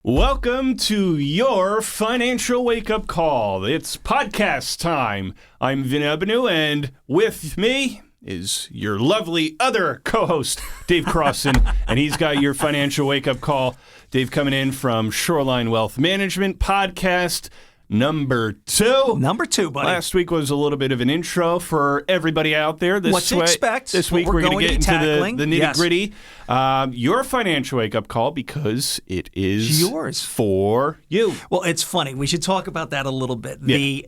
Welcome to your financial wake-up call. It's podcast time. I'm Vin Abenu, and with me is your lovely other co-host, Dave Crossan, and he's got your financial wake-up call. Dave coming in from Shoreline Wealth Management podcast number 2. Number 2, buddy. Last week was a little bit of an intro for everybody out there. What to expect. This week we're going to get into the nitty-gritty. Yes. Your financial wake-up call, because it is yours for you. Well, it's funny. We should talk about that a little bit. Yeah.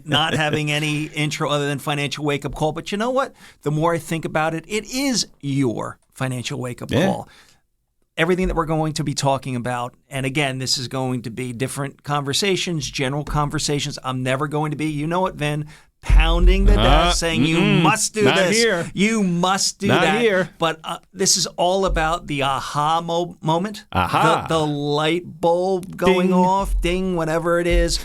Not having any intro other than financial wake-up call. But you know what? The more I think about it, it is your financial wake-up call. Everything that we're going to be talking about, and again, this is going to be different conversations, general conversations. I'm never going to be, you know what, Vin, pounding the desk saying you must do Not this. Here. You must do Not that. Here. But this is all about the aha moment, Aha. the light bulb going off, ding, whatever it is.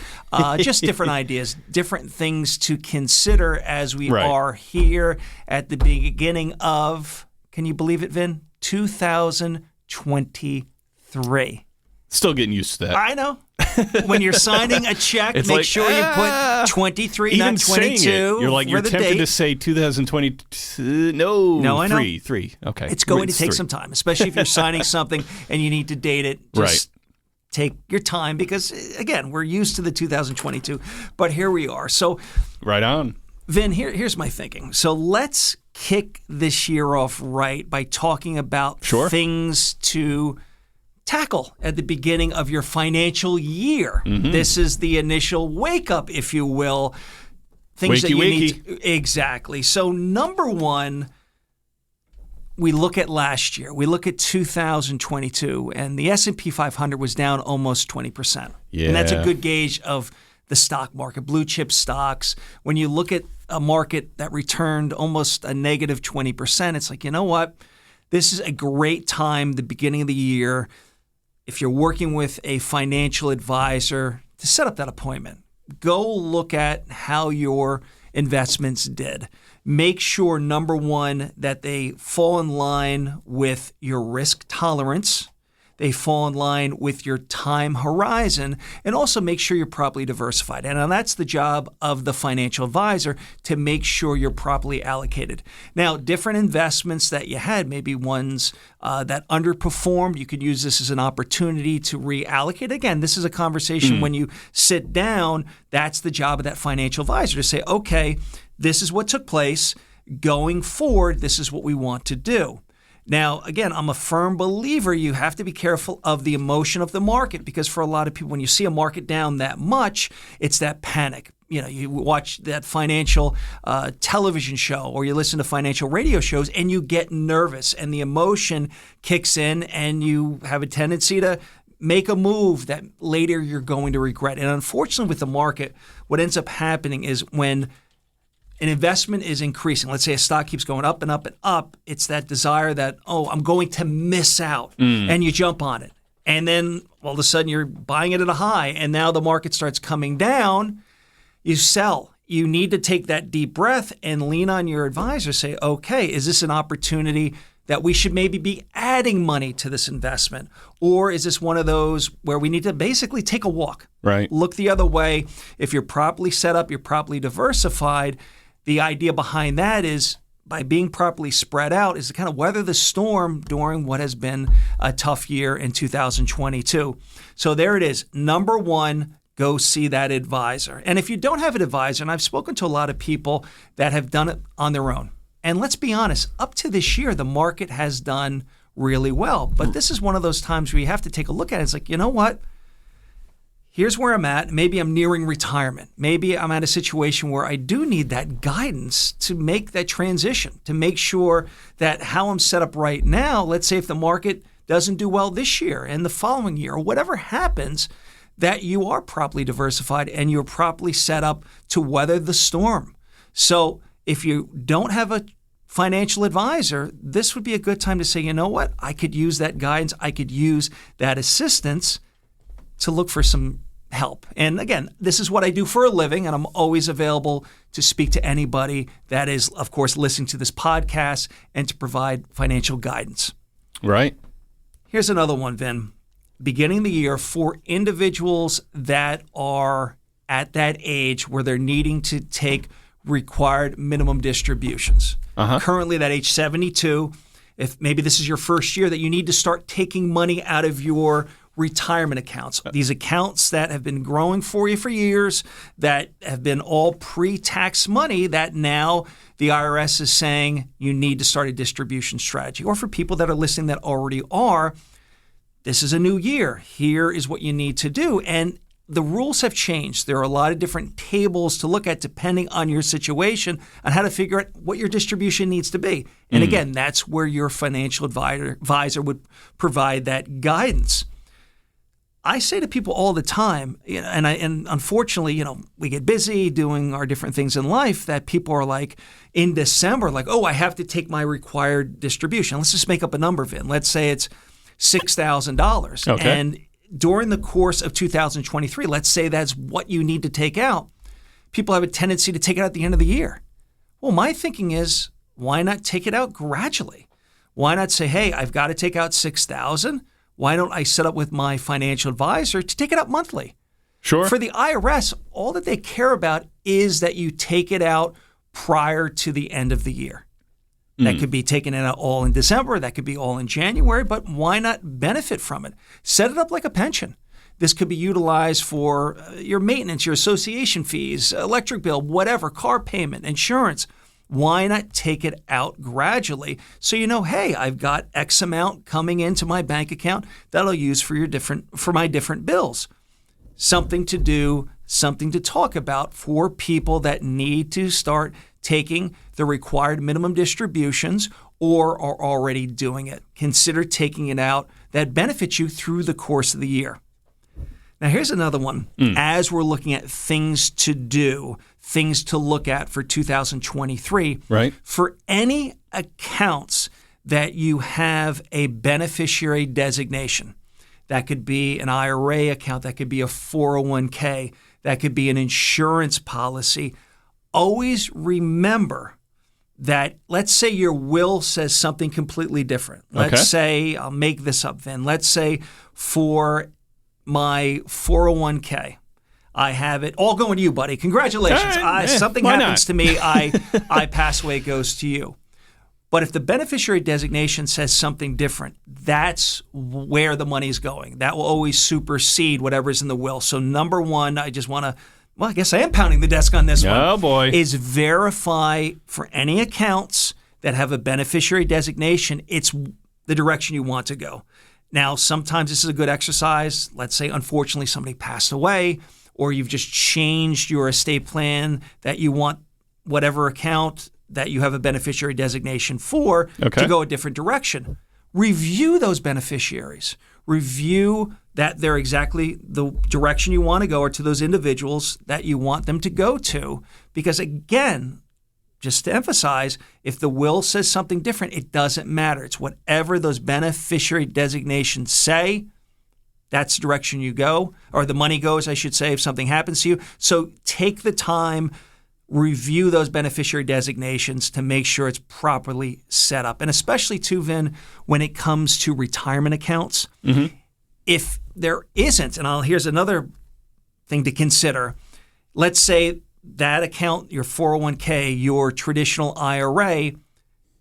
Just different ideas, different things to consider as we are here at the beginning of, can you believe it, Vin? 2023. Still getting used to that. I know. When you're signing a check, It's make like, sure you put 23, Even not 22. saying it, you're the tempted date. to say 2022. No, I know. Three. Okay. It's going to take 3. some time, especially if you're signing something and you need to date it. Just take your time because, again, we're used to the 2022, but here we are. So, right on. Vin, here's my thinking. So let's kick this year off right by talking about things to tackle at the beginning of your financial year. This is the initial wake up, if you will. Things that you need to, exactly. So number one, we look at last year. We look at 2022, and the S&P 500 was down almost 20%. Yeah. And that's a good gauge of the stock market, blue chip stocks. When you look at a market that returned almost a negative 20%, it's like, you know what? This is a great time, the beginning of the year, if you're working with a financial advisor, to set up that appointment. Go look at how your investments did. Make sure, number one, that they fall in line with your risk tolerance. They fall in line with your time horizon, and also make sure you're properly diversified. And that's the job of the financial advisor, to make sure you're properly allocated. Now, different investments that you had, maybe ones that underperformed, you could use this as an opportunity to reallocate. Again, this is a conversation when you sit down, that's the job of that financial advisor to say, okay, this is what took place. Going forward, this is what we want to do. Now, again, I'm a firm believer you have to be careful of the emotion of the market, because for a lot of people, when you see a market down that much, it's that panic. You know, you watch that financial television show or you listen to financial radio shows and you get nervous and the emotion kicks in and you have a tendency to make a move that later you're going to regret. And unfortunately with the market, what ends up happening is when an investment is increasing, let's say a stock keeps going up and up and up, it's that desire that, I'm going to miss out, and you jump on it. And then all of a sudden you're buying it at a high, and now the market starts coming down, you sell. You need to take that deep breath and lean on your advisor, say, okay, is this an opportunity that we should maybe be adding money to this investment? Or is this one of those where we need to basically take a walk, look the other way? If you're properly set up, you're properly diversified, the idea behind that is, by being properly spread out, is to kind of weather the storm during what has been a tough year in 2022. So there it is. Number one, go see that advisor. And if you don't have an advisor, and I've spoken to a lot of people that have done it on their own, and let's be honest, up to this year, the market has done really well. But this is one of those times where you have to take a look at it. It's like, you know what? Here's where I'm at. Maybe I'm nearing retirement. Maybe I'm at a situation where I do need that guidance to make that transition, to make sure that how I'm set up right now, let's say if the market doesn't do well this year and the following year, or whatever happens, that you are properly diversified and you're properly set up to weather the storm. So if you don't have a financial advisor, this would be a good time to say, you know what? I could use that guidance. I could use that assistance to look for some help. And again, this is what I do for a living, and I'm always available to speak to anybody that is, of course, listening to this podcast and to provide financial guidance. Right. Here's another one, Vin. beginning of the year for individuals that are at that age where they're needing to take required minimum distributions. Currently, that age 72, if maybe this is your first year that you need to start taking money out of your retirement accounts, these accounts that have been growing for you for years, that have been all pre-tax money that now the IRS is saying you need to start a distribution strategy. Or for people that are listening that already are, this is a new year. Here is what you need to do. And the rules have changed. There are a lot of different tables to look at depending on your situation on how to figure out what your distribution needs to be. And again, that's where your financial advisor would provide that guidance. I say to people all the time, and unfortunately, we get busy doing our different things in life, that people are like in December, like, oh, I have to take my required distribution. Let's just make up a number, Vin. Let's say it's $6,000. Okay. And during the course of 2023, let's say that's what you need to take out. People have a tendency to take it out at the end of the year. Well, my thinking is, why not take it out gradually? Why not say, hey, I've got to take out $6,000. Why don't I set up with my financial advisor to take it out monthly? Sure. For the IRS, all that they care about is that you take it out prior to the end of the year. That could be taken out all in December. That could be all in January. But why not benefit from it? Set it up like a pension. This could be utilized for your maintenance, your association fees, electric bill, whatever, car payment, insurance. Why not take it out gradually so you know, hey, I've got X amount coming into my bank account that I'll use for my different bills. Something to do, something to talk about for people that need to start taking the required minimum distributions or are already doing it. Consider taking it out. That benefits you through the course of the year. Now, here's another one. As we're looking at things to do, things to look at for 2023, right? For any accounts that you have a beneficiary designation, that could be an IRA account, that could be a 401k, that could be an insurance policy. Always remember that, let's say your will says something completely different. Let's say, I'll make this up then. Let's say for my 401k, I have it all going to you, buddy. Congratulations. Something happens to me, I pass away, it goes to you. But if the beneficiary designation says something different, that's where the money's going. That will always supersede whatever's in the will. So number one, I just want to, well, I guess I am pounding the desk on this one. Oh, boy. Is verify for any accounts that have a beneficiary designation, it's the direction you want to go. Now, sometimes this is a good exercise. Let's say, unfortunately, somebody passed away, or you've just changed your estate plan that you want whatever account that you have a beneficiary designation for to go a different direction. Review those beneficiaries. Review that they're exactly the direction you want to go or to those individuals that you want them to go to. Because again, just to emphasize, if the will says something different, it doesn't matter. It's whatever those beneficiary designations say, that's the direction you go, or the money goes, I should say, if something happens to you. So take the time, review those beneficiary designations to make sure it's properly set up. And especially too, Vin, when it comes to retirement accounts, if there isn't, and here's another thing to consider. Let's say that account, your 401k, your traditional IRA,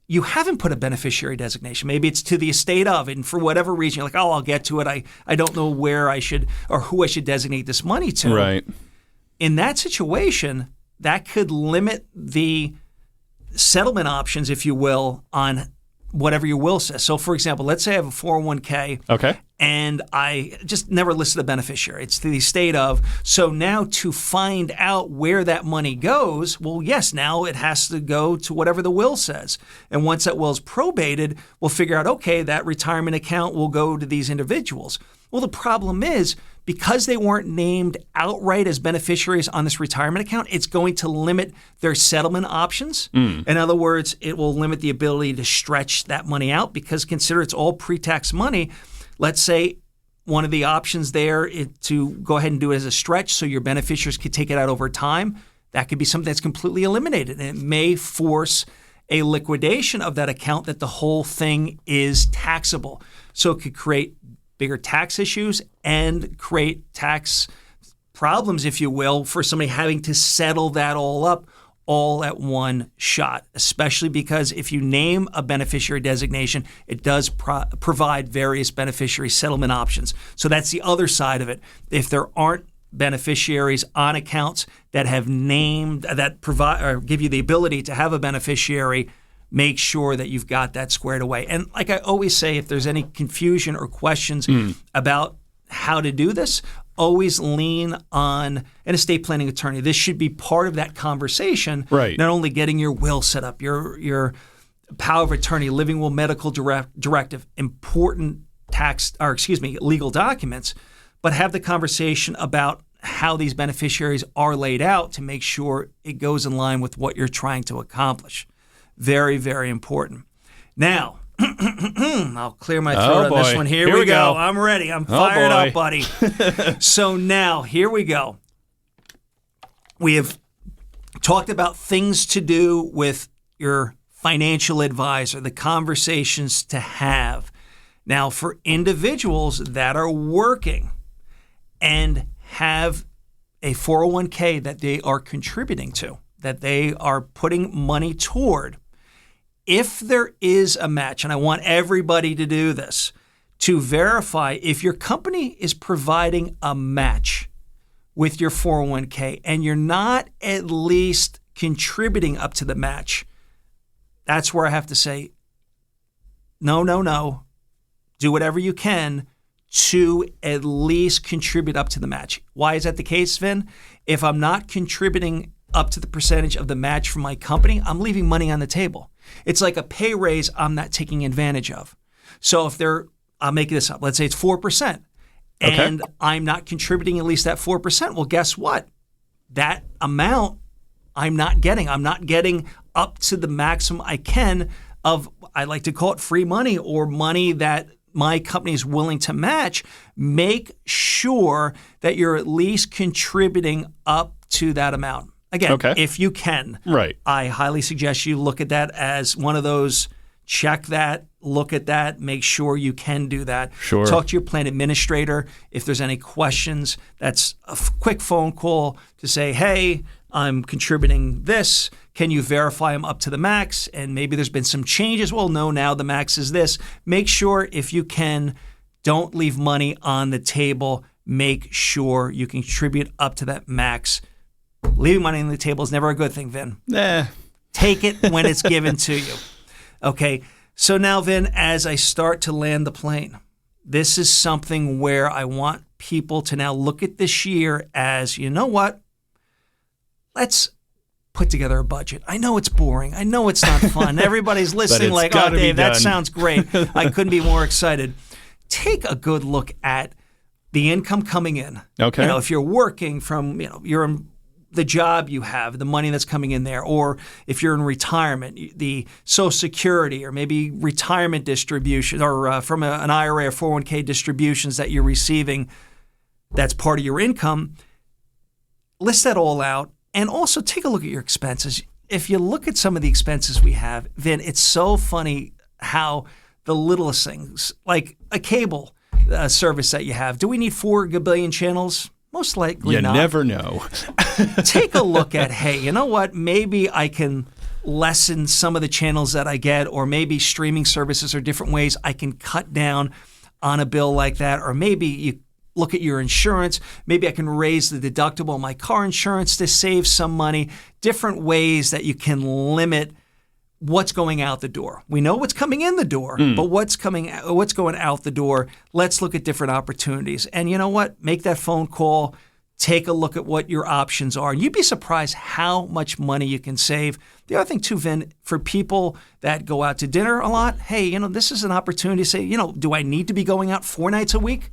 you haven't put a beneficiary designation. Maybe it's to the estate of, and for whatever reason, you're like, oh, I'll get to it. I don't know where I should or who I should designate this money to. Right. In that situation, that could limit the settlement options, if you will, on whatever your will says. So, for example, let's say I have a 401k, and I just never listed a beneficiary. It's to the estate of. So now to find out where that money goes, well, yes, now it has to go to whatever the will says. And once that will is probated, we'll figure out, okay, that retirement account will go to these individuals. Well, the problem is, because they weren't named outright as beneficiaries on this retirement account, it's going to limit their settlement options. In other words, it will limit the ability to stretch that money out because consider it's all pre-tax money. Let's say one of the options there is to go ahead and do it as a stretch so your beneficiaries could take it out over time. That could be something that's completely eliminated, and it may force a liquidation of that account that the whole thing is taxable. So it could create bigger tax issues and create tax problems, if you will, for somebody having to settle that all up all at one shot, especially because if you name a beneficiary designation, it does provide various beneficiary settlement options. So that's the other side of it. If there aren't beneficiaries on accounts that have named, that provide or give you the ability to have a beneficiary, make sure that you've got that squared away. And like I always say, if there's any confusion or questions about how to do this, always lean on an estate planning attorney. This should be part of that conversation. Right. Not only getting your will set up, your power of attorney, living will medical directive, important legal documents, but have the conversation about how these beneficiaries are laid out to make sure it goes in line with what you're trying to accomplish. Very, very important. Now, I'll clear my throat on this one. Here we go. I'm ready. I'm fired up, buddy. So now, here we go. We have talked about things to do with your financial advisor, the conversations to have. Now, for individuals that are working and have a 401k that they are contributing to, that they are putting money toward, if there is a match, and I want everybody to do this, to verify if your company is providing a match with your 401k and you're not at least contributing up to the match, that's where I have to say, no. Do whatever you can to at least contribute up to the match. Why is that the case, Vin? If I'm not contributing up to the percentage of the match from my company, I'm leaving money on the table. It's like a pay raise I'm not taking advantage of. So if I'll make this up, let's say it's 4%, and I'm not contributing at least that 4%, well, guess what? That amount I'm not getting. I'm not getting up to the maximum I can of, I like to call it free money or money that my company is willing to match. Make sure that you're at least contributing up to that amount. Again, if you can, right. I highly suggest you look at that as one of those, check that, look at that, make sure you can do that. Sure. Talk to your plan administrator. If there's any questions, that's a quick phone call to say, hey, I'm contributing this. Can you verify I'm up to the max? And maybe there's been some changes. Well, no, now the max is this. Make sure if you can, don't leave money on the table. Make sure you contribute up to that max. Leaving money on the table is never a good thing, Vin. Take it when it's given to you. Okay, so now, Vin, as I start to land the plane, this is something where I want people to now look at this year as, you know what? Let's put together a budget. I know it's boring. I know it's not fun. Everybody's listening like, oh, Dave, that sounds great. I couldn't be more excited. Take a good look at the income coming in. Okay. If you're working from, you're in the job you have, the money that's coming in there, or if you're in retirement, the Social Security or maybe retirement distribution or from an IRA or 401k distributions that you're receiving, that's part of your income. List that all out and also take a look at your expenses. If you look at some of the expenses we have, Vin, it's so funny how the littlest things, like a cable service that you have, do we need 4 gabillion channels? Most likely not. You never know. Take a look at, hey, you know what? Maybe I can lessen some of the channels that I get, or maybe streaming services are different ways I can cut down on a bill like that. Or maybe you look at your insurance. Maybe I can raise the deductible on my car insurance to save some money. Different ways that you can limit what's going out the door. We know what's coming in the door, but what's going out the door, let's look at different opportunities. And you know what? Make that phone call. Take a look at what your options are. You'd be surprised how much money you can save. The other thing too, Vin, for people that go out to dinner a lot, hey, this is an opportunity to say, do I need to be going out 4 nights a week?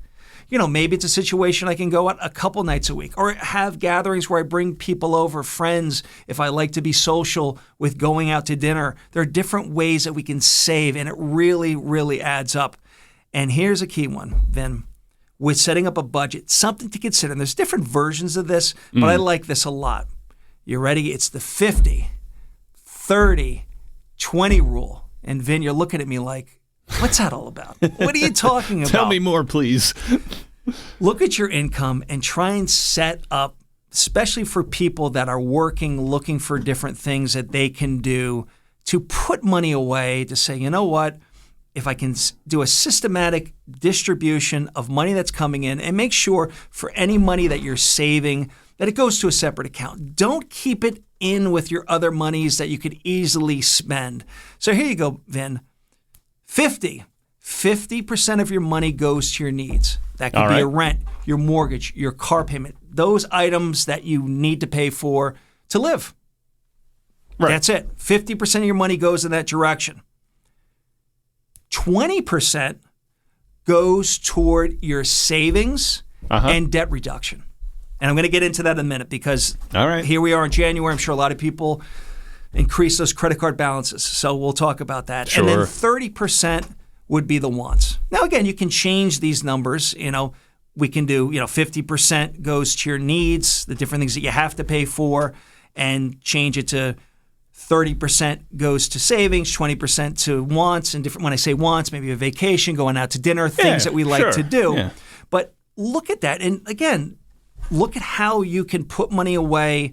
Maybe it's a situation I can go out a couple nights a week or have gatherings where I bring people over, friends, if I like to be social with going out to dinner. There are different ways that we can save, and it really, really adds up. And here's a key one, Vin. With setting up a budget, something to consider. And there's different versions of this, but I like this a lot. You ready? It's the 50, 30, 20 rule. And Vin, you're looking at me like, What's that all about? What are you talking about? Tell me more, please. Look at your income and try and set up, especially for people that are working, looking for different things that they can do, to put money away, to say, you know what, if I can do a systematic distribution of money that's coming in, and make sure for any money that you're saving that it goes to a separate account. Don't keep it in with your other monies that you could easily spend. So here you go, Vin. 50% of your money goes to your needs. That could be your rent, your mortgage, your car payment, those items that you need to pay for to live. Right. That's it. 50% of your money goes in that direction. 20% goes toward your savings and debt reduction. And I'm going to get into that in a minute because here we are in January. I'm sure a lot of people increase those credit card balances. So we'll talk about that. Sure. And then 30% would be the wants. Now, again, you can change these numbers. We can do, 50% goes to your needs, the different things that you have to pay for, and change it to 30% goes to savings, 20% to wants, and different. When I say wants, maybe a vacation, going out to dinner, things that we like to do. Yeah. But look at that. And again, look at how you can put money away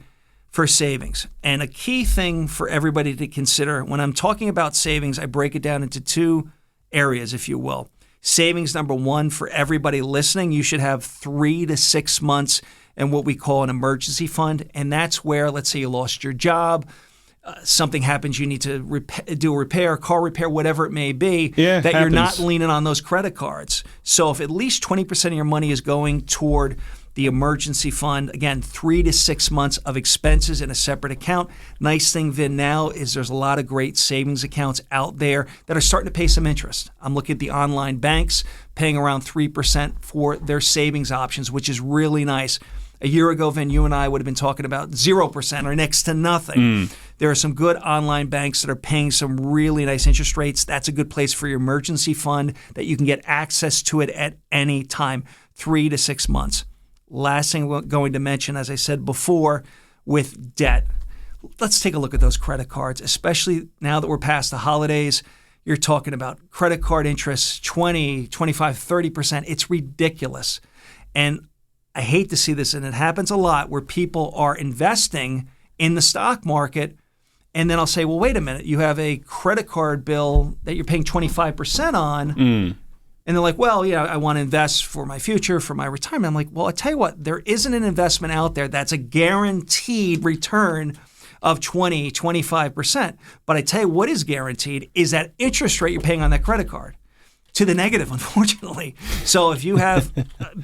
for savings. And a key thing for everybody to consider when I'm talking about savings, I break it down into two areas, if you will. Savings, number one, for everybody listening, you should have 3 to 6 months in what we call an emergency fund. And that's where, let's say you lost your job, something happens, you need to do a repair, car repair, whatever it may be, that you're not leaning on those credit cards. So if at least 20% of your money is going toward the emergency fund, again, 3 to 6 months of expenses in a separate account. Nice thing, Vin, now is there's a lot of great savings accounts out there that are starting to pay some interest. I'm looking at the online banks paying around 3% for their savings options, which is really nice. A year ago, Vin, you and I would have been talking about 0% or next to nothing. There are some good online banks that are paying some really nice interest rates. That's a good place for your emergency fund that you can get access to it at any time, 3 to 6 months. Last thing we're going to mention, as I said before, with debt. Let's take a look at those credit cards, especially now that we're past the holidays. You're talking about credit card interest, 20, 25, 30%. It's ridiculous. And I hate to see this, and it happens a lot, where people are investing in the stock market, and then I'll say, well, wait a minute, you have a credit card bill that you're paying 25% on, and they're like, well, I want to invest for my future, for my retirement. I'm like, well, I tell you what, there isn't an investment out there that's a guaranteed return of 20, 25%. But I tell you what is guaranteed is that interest rate you're paying on that credit card. To the negative, unfortunately. So if you have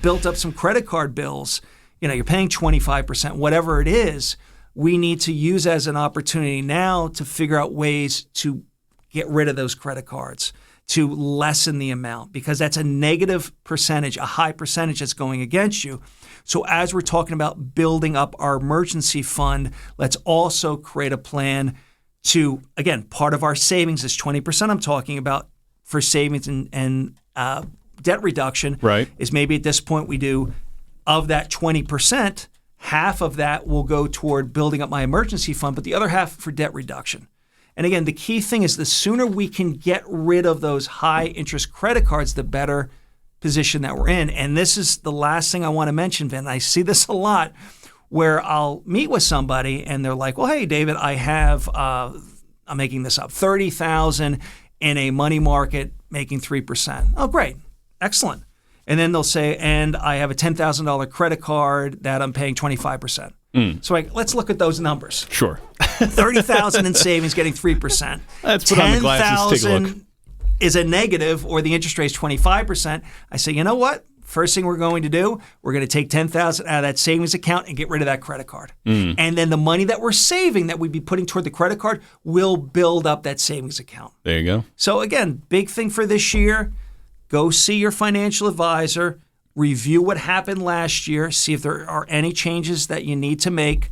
built up some credit card bills, you're paying 25%, whatever it is, we need to use as an opportunity now to figure out ways to get rid of those credit cards, to lessen the amount, because that's a negative percentage, a high percentage that's going against you. So as we're talking about building up our emergency fund, let's also create a plan to, again, part of our savings is 20% I'm talking about, for savings and debt reduction, is maybe at this point we do, of that 20%, half of that will go toward building up my emergency fund, but the other half for debt reduction. And again, the key thing is the sooner we can get rid of those high interest credit cards, the better position that we're in. And this is the last thing I want to mention, Vin. I see this a lot where I'll meet with somebody and they're like, well, hey, David, I have, I'm making this up, $30,000 in a money market making 3%. Oh, great. Excellent. And then they'll say, and I have a $10,000 credit card that I'm paying 25%. So let's look at those numbers. Sure. $30,000 in savings getting 3%. Let's put on the glasses, take a look. Is a negative, or the interest rate is 25%. I say, you know what? First thing we're going to do, we're going to take $10,000 out of that savings account and get rid of that credit card. And then the money that we're saving that we'd be putting toward the credit card will build up that savings account. There you go. So again, big thing for this year, go see your financial advisor, review what happened last year, see if there are any changes that you need to make.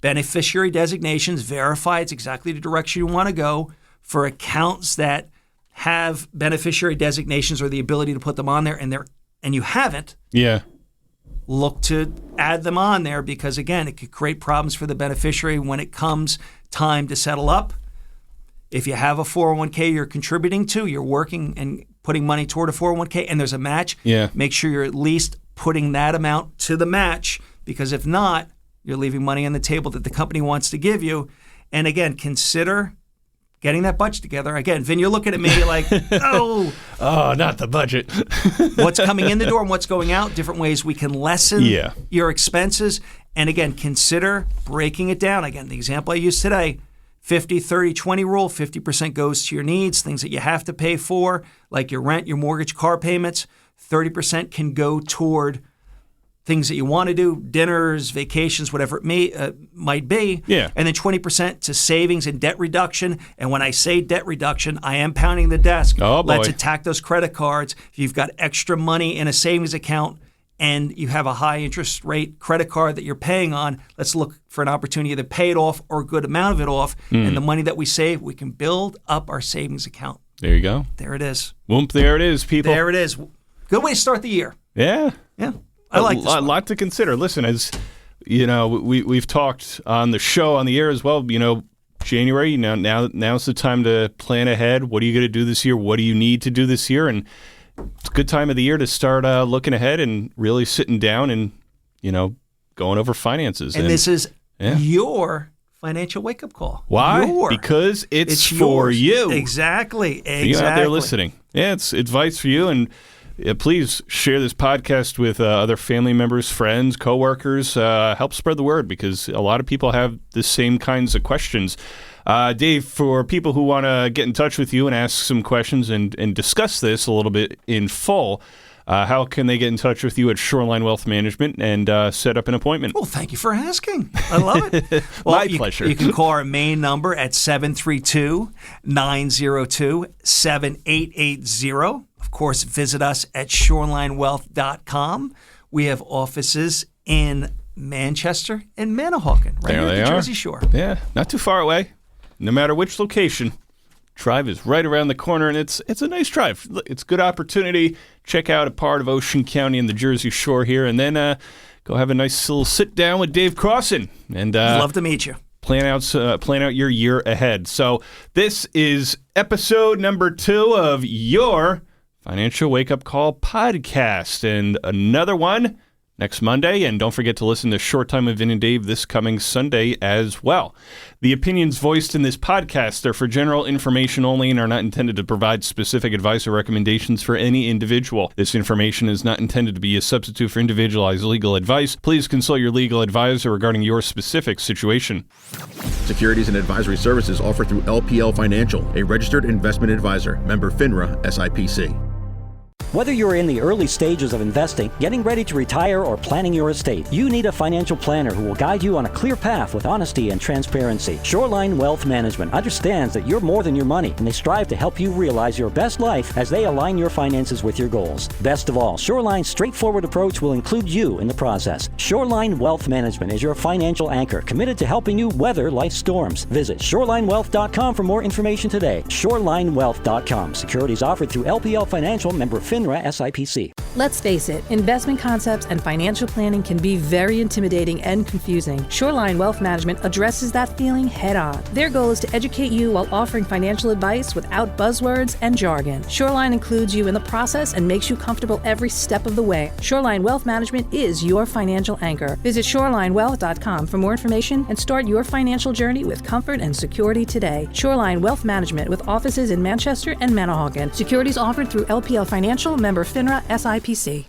Beneficiary designations, verify it's exactly the direction you want to go. For accounts that have beneficiary designations or the ability to put them on there and you haven't, look to add them on there, because again, it could create problems for the beneficiary when it comes time to settle up. If you have a 401k you're contributing to, you're working and putting money toward a 401k and there's a match, make sure you're at least putting that amount to the match, because if not, you're leaving money on the table that the company wants to give you. And again, consider getting that budget together. Again, Vin, you're looking at me like, oh, not the budget. What's coming in the door and what's going out, different ways we can lessen your expenses. And again, consider breaking it down. Again, the example I used today, 50, 30, 20 rule, 50% goes to your needs, things that you have to pay for, like your rent, your mortgage, car payments. 30% can go toward things that you want to do, dinners, vacations, whatever it might be. Yeah. And then 20% to savings and debt reduction. And when I say debt reduction, I am pounding the desk. Oh, boy. Let's attack those credit cards. If you've got extra money in a savings account and you have a high interest rate credit card that you're paying on, let's look for an opportunity to pay it off or a good amount of it off. And the money that we save, we can build up our savings account. There you go. There it is. Whoop, there it is, people. There it is. Good way to start the year. Yeah. Yeah. I like this a lot to consider. Listen, as you know, we've talked on the show, on the air as well. You know, January, now's the time to plan ahead. What are you going to do this year? What do you need to do this year? And it's a good time of the year to start looking ahead and really sitting down and, you know, going over finances. And this is your financial wake-up call. Why? Because it's for yours. you. Exactly. You out there listening. Yeah, it's advice for you. And please share this podcast with other family members, friends, coworkers. Help spread the word, because a lot of people have the same kinds of questions. Dave, for people who want to get in touch with you and ask some questions and discuss this a little bit in full, how can they get in touch with you at Shoreline Wealth Management and set up an appointment? Well, thank you for asking. I love it. Well, My pleasure. You can call our main number at 732-902-7880. Of course, visit us at shorelinewealth.com. We have offices in Manchester and Manahawkin, right near the Jersey Shore. Yeah, not too far away. No matter which location, drive is right around the corner, and it's a nice drive. It's a good opportunity. Check out a part of Ocean County and the Jersey Shore here, and then go have a nice little sit down with Dave Crossan. And love to meet you. Plan out your year ahead. So this is episode number 2 of your Financial Wake Up Call podcast, and another one next Monday. And don't forget to listen to Short Time with Vin and Dave this coming Sunday as well. The opinions voiced in this podcast are for general information only and are not intended to provide specific advice or recommendations for any individual. This information is not intended to be a substitute for individualized legal advice. Please consult your legal advisor regarding your specific situation. Securities and advisory services offered through LPL Financial, a registered investment advisor, member FINRA, SIPC. Whether you're in the early stages of investing, getting ready to retire, or planning your estate, you need a financial planner who will guide you on a clear path with honesty and transparency. Shoreline Wealth Management understands that you're more than your money, and they strive to help you realize your best life as they align your finances with your goals. Best of all, Shoreline's straightforward approach will include you in the process. Shoreline Wealth Management is your financial anchor, committed to helping you weather life's storms. Visit shorelinewealth.com for more information today. Shorelinewealth.com. Securities offered through LPL Financial, member FINRA, SIPC. Let's face it, investment concepts and financial planning can be very intimidating and confusing. Shoreline Wealth Management addresses that feeling head on. Their goal is to educate you while offering financial advice without buzzwords and jargon. Shoreline includes you in the process and makes you comfortable every step of the way. Shoreline Wealth Management is your financial anchor. Visit shorelinewealth.com for more information and start your financial journey with comfort and security today. Shoreline Wealth Management, with offices in Manchester and Manahawkin. Securities offered through LPL Financial, member FINRA, SIPC.